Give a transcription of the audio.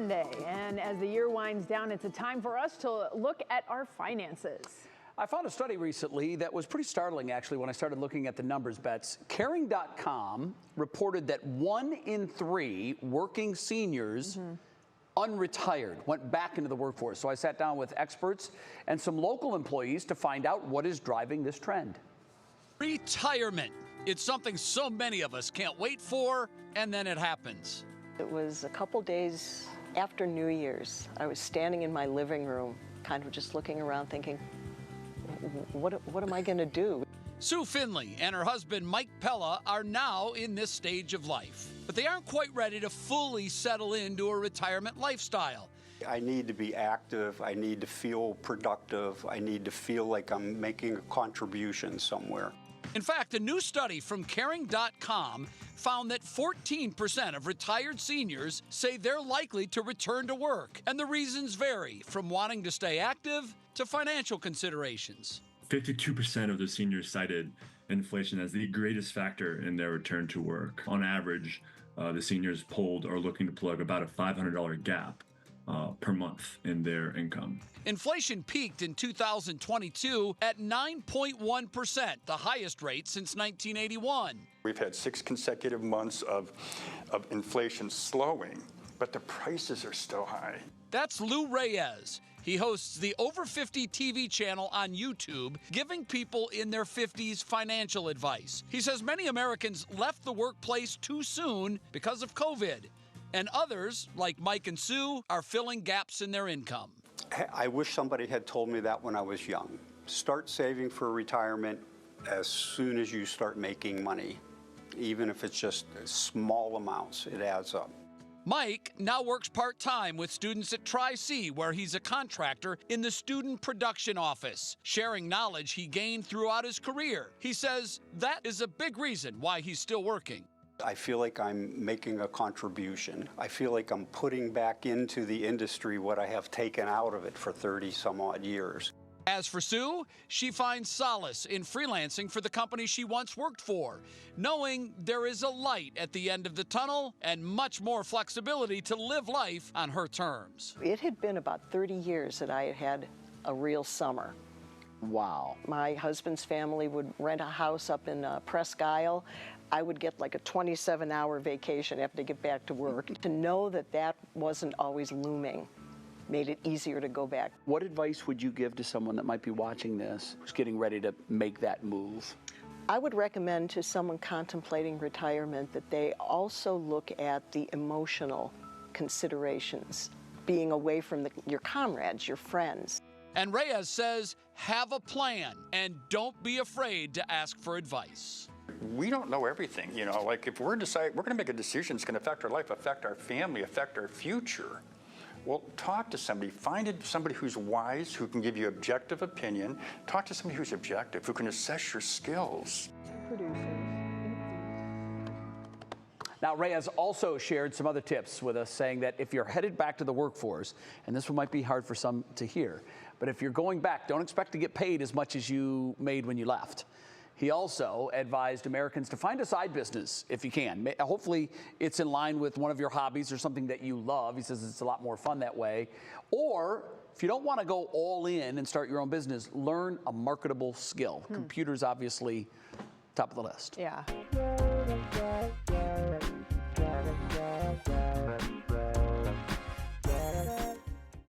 Monday, and as the year winds down, it's a time for us to look at our finances. I found a study recently that was pretty startling, actually, when I started looking at the numbers, Bets. Caring.com reported that 1 in 3 working seniors unretired, went back into the workforce. So I sat down with experts and some local employees to find out what is driving this trend. Retirement. It's something so many of us can't wait for, and then it happens. It was a couple days after New Year's. I was standing in my living room, kind of just looking around thinking, what am I going to do? Sue Finley and her husband Mike Pella are now in this stage of life, but they aren't quite ready to fully settle into a retirement lifestyle. I need to be active, I need to feel productive, I need to feel like I'm making a contribution somewhere. In fact, a new study from Caring.com found that 14% of retired seniors say they're likely to return to work, and the reasons vary from wanting to stay active to financial considerations. 52% of the seniors cited inflation as the greatest factor in their return to work. On average, the seniors polled are looking to plug about a $500 gap per month in their income. Inflation peaked in 2022 at 9.1%, the highest rate since 1981. We've had 6 consecutive months of inflation slowing, but the prices are still high. That's Lou Reyes. He hosts the Over 50 TV channel on YouTube, giving people in their 50s financial advice. He says many Americans left the workplace too soon because of COVID, and others, like Mike and Sue, are filling gaps in their income. I wish somebody had told me that when I was young. Start saving for retirement as soon as you start making money. Even if it's just small amounts, it adds up. Mike now works part-time with students at Tri-C, where he's a contractor in the student production office, sharing knowledge he gained throughout his career. He says that is a big reason why he's still working. I feel like I'm making a contribution. I feel like I'm putting back into the industry what I have taken out of it for 30 some odd years. As for Sue, she finds solace in freelancing for the company she once worked for, knowing there is a light at the end of the tunnel and much more flexibility to live life on her terms. It had been about 30 years that I had had a real summer. Wow. My husband's family would rent a house up in Presque Isle. I would get like a 27-hour vacation after I get back to work. To know that that wasn't always looming made it easier to go back. What advice would you give to someone that might be watching this, who's getting ready to make that move? I would recommend to someone contemplating retirement that they also look at the emotional considerations, being away from your comrades, your friends. And Reyes says, have a plan and don't be afraid to ask for advice. We don't know everything, you know, like if we're going to make a decision that's going to affect our life, affect our family, affect our future. Well, talk to somebody, find somebody who's wise, who can give you objective opinion. Talk to somebody who's objective, who can assess your skills. Now, Reyes also shared some other tips with us, saying that if you're headed back to the workforce, and this one might be hard for some to hear, but if you're going back, don't expect to get paid as much as you made when you left. He also advised Americans to find a side business if you can. Hopefully it's in line with one of your hobbies or something that you love. He says it's a lot more fun that way. Or if you don't want to go all in and start your own business, learn a marketable skill. Computers obviously top of the list. Yeah.